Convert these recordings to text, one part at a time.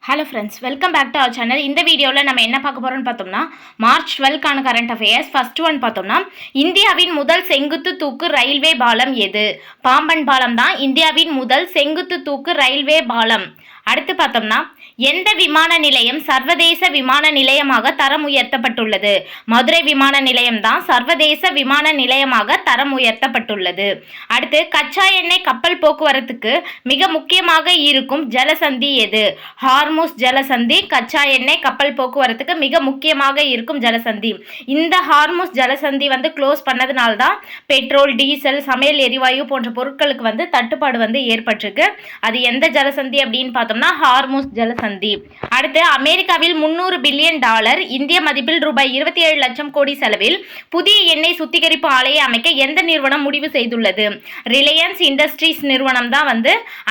Hello friends, welcome back to our channel. இந்த வீடியோவில் நம்ம என்ன பார்க்க போகிறோம்னு பார்த்தோம்னா, மார்ச் 12க்கான கரண்ட் அஃபேர்ஸ். ஃபர்ஸ்ட் ஒன் பார்த்தோம்னா, இந்தியாவின் முதல் செங்குத்து தூக்கு ரயில்வே பாலம் எது? பாம்பன் பாலம் தான் இந்தியாவின் முதல் செங்குத்து தூக்கு ரயில்வே பாலம். அடுத்து பார்த்தோம்னா, எந்த விமான நிலையம் சர்வதேச விமான நிலையமாக தரம் உயர்த்தப்பட்டுள்ளது? மதுரை விமான நிலையம் தான் சர்வதேச விமான நிலையமாக தரம் உயர்த்தப்பட்டுள்ளது. அடுத்து, கச்சா எண்ணெய் கப்பல் போக்குவரத்துக்கு மிக முக்கியமாக இருக்கும் ஜலசந்தி எது? ஹார்முஸ் ஜலசந்தி கச்சா எண்ணெய் கப்பல் போக்குவரத்துக்கு மிக முக்கியமாக இருக்கும் ஜலசந்தி. இந்த ஹார்முஸ் ஜலசந்தி க்ளோஸ் பண்ணதுனால தான் பெட்ரோல், டீசல், சமையல் எரிவாயு போன்ற பொருட்களுக்கு தட்டுப்பாடு ஏற்பட்டிருக்கு. அது எந்த ஜலசந்தி அப்படின்னு பார்த்தோம்னா ஹார்முஸ் ஜலசந்தி. அடுத்து, அமெரிக்காவில் $300 பில்லியன், இந்திய மதிப்பில் ரூபாய் 27 லட்சம் கோடி செலவில் புதிய எண்ணெய் சுத்திகரிப்பு ஆலையை அமைக்க எந்த நிறுவனம் முடிவு செய்துள்ளது? ரிலையன்ஸ் இண்டஸ்ட்ரீஸ் நிறுவனம் தான்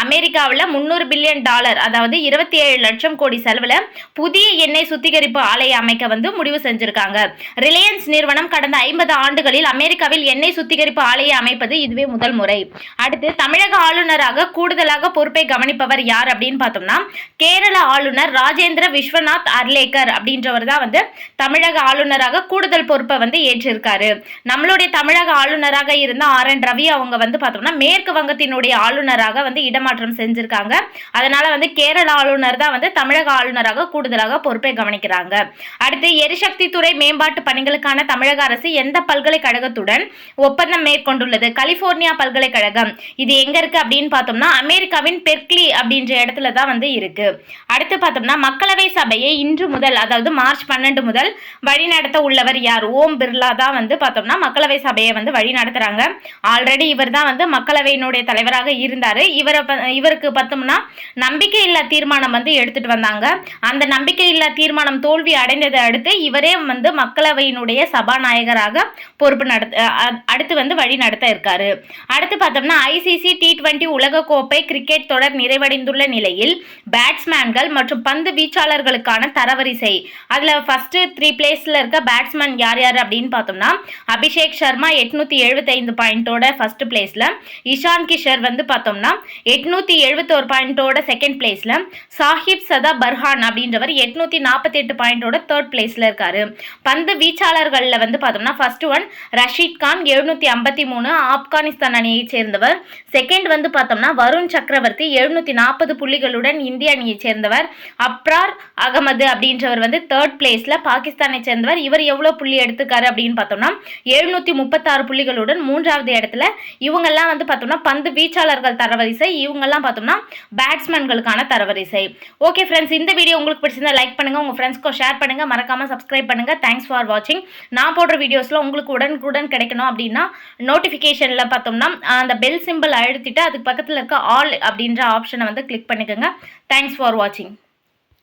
அமெரிக்காவில் $300 பில்லியன், அதாவது 27 லட்சம் கோடி செலவில் புதிய எண்ணெய் சுத்திகரிப்பு ஆலையை அமைக்க முடிவு செஞ்சிருக்காங்க. ரிலையன்ஸ் நிறுவனம் கடந்த 50 ஆண்டுகளில் அமெரிக்காவில் எண்ணெய் சுத்திகரிப்பு ஆலையை அமைப்பது இதுவே முதல் முறை. அடுத்து, தமிழக ஆளுநராக கூடுதலாக பொறுப்பை கவனிப்பவர் யார் அப்படின்னு பார்த்தோம்னா, கேரள ஆளுநர் ராஜேந்திர விஸ்வநாத் அர்லேக்கர் அப்படின்றவர் தான் தமிழக ஆளுநராக கூடுதல் பொறுப்பை ஏற்றிருக்காரு. நம்மளுடைய தமிழக ஆளுநராக இருந்த RN ரவி அவங்க பார்த்தோம்னா மேற்கு வங்கத்தினுடைய ஆளுநராக இடமாற்றம் செஞ்சிருக்காங்க. அதனால கேரள ஆளுநர் தான் தமிழக ஆளுநராக கூடுதலாக பொறுப்பை கவனிக்கிறாங்க. அடுத்து, எரிசக்தி துறை மேம்பாட்டு பணிகளுக்கான தமிழக அரசு எந்த பல்கலைக்கழகத்துடன் ஒப்பந்தம் மேற்கொண்டுள்ளது? கலிபோர்னியா பல்கலைக்கழகம். இது எங்க இருக்கு அப்படின்னு பார்த்தோம்னா, அமெரிக்காவின் பெர்க்லி அப்படின்ற இடத்துல தான் இருக்கு. அடுத்து பார்த்தோம்னா, மக்களவை சபையை இன்று முதல், அதாவது மார்ச் 12 முதல் வழிநடத்த உள்ளவர் யார்? ஓம் பிர்லா தான் பார்த்தோம்னா மக்களவை சபையை வழி நடத்துறாங்க. ஆல்ரெடி இவர் தான் மக்களவையினுடைய தலைவராக இருந்தாரு. இவருக்கு பார்த்தோம்னா நம்பிக்கையில்லா தீர்மானம் எடுத்துட்டு வந்தாங்க. அந்த நம்பிக்கையில்லா தீர்மானம் தோல்வி அடைந்ததை அடுத்து இவரே மக்களவையினுடைய சபாநாயகராக பொறுப்பு அடுத்து வழி நடத்த இருக்காரு. அடுத்து பார்த்தோம்னா, ICC T20 உலகக்கோப்பை கிரிக்கெட் தொடர் நிறைவடைந்துள்ள நிலையில் பேட்ஸ்மேன்கள் மற்றும் பந்து வீச்சாளர்களுக்கான தரவரிசை, அதுல ஃபர்ஸ்ட் 3 பிளேஸ்ல இருக்க பேட்ஸ்மேன் யார் யார் அப்படின்னு பார்த்தோம்னா, அபிஷேக் சர்மா 875 பாயிண்டோட ஃபர்ஸ்ட் பிளேஸ்ல, இஷான் கிஷர் பார்த்தோம்னா 871 பாயிண்டோட செகண்ட் பிளேஸ்ல, சாஹிப் சதா பர்ஹான் அப்படின்றவர் 848 பாயிண்டோட தேர்ட் பிளேஸ்ல இருக்காரு. பந்து வீச்சாளர்கள்ல பார்த்தோம்னா ஃபர்ஸ்ட் ஒன் ரஷீத் கான் 753, ஆப்கானிஸ்தான் அணியை சேர்ந்தவர். செகண்ட் பார்த்தோம்னா வருண் சக்கரவர்த்தி 740 புள்ளிகளுடன் இந்திய அணியை சேர்ந்தவர். அப்ரார் அகமது அப்படின்றவர் தேர்ட் பிளேஸ்ல பாகிஸ்தானை சேர்ந்தவர். இவர் எவ்வளவு புள்ளி எடுத்துக்காரு அப்படின்னு பார்த்தோம்னா 736 புள்ளிகளுடன் மூன்றாவது இடத்துல. இவங்கெல்லாம் பார்த்தோம்னா பந்து வீச்சாளர்கள் தரவரிசை, இவங்கெல்லாம் பார்த்தோம்னா பேட்ஸ்மேன்களுக்கான தரவரிசை. ஓகே ஃப்ரெண்ட்ஸ், இந்த வீடியோ உங்களுக்கு பிடிச்சிருந்தா லைக் பண்ணுங்க, உங்க ஃப்ரெண்ட்ஸ்க்கு ஷேர் பண்ணுங்க, மறக்காம சப்ஸ்கிரைப் பண்ணுங்க. தேங்க்ஸ் ஃபார் வாட்சிங். நான் போடுற வீடியோஸ்ல உங்களுக்கு உடனுக்குடன் கிடைக்கணும் அப்படின்னா நோட்டிஃபிகேஷன்ல பார்த்தோம்னா அந்த பெல் சிம்பிள் அழுத்திட்டு அதுக்கு பக்கத்தில் இருக்க ஆல் அப்படின்ற ஆப்ஷனை கிளிக் பண்ணிக்கோங்க. தேங்க்ஸ் ஃபார் வாட்சிங்.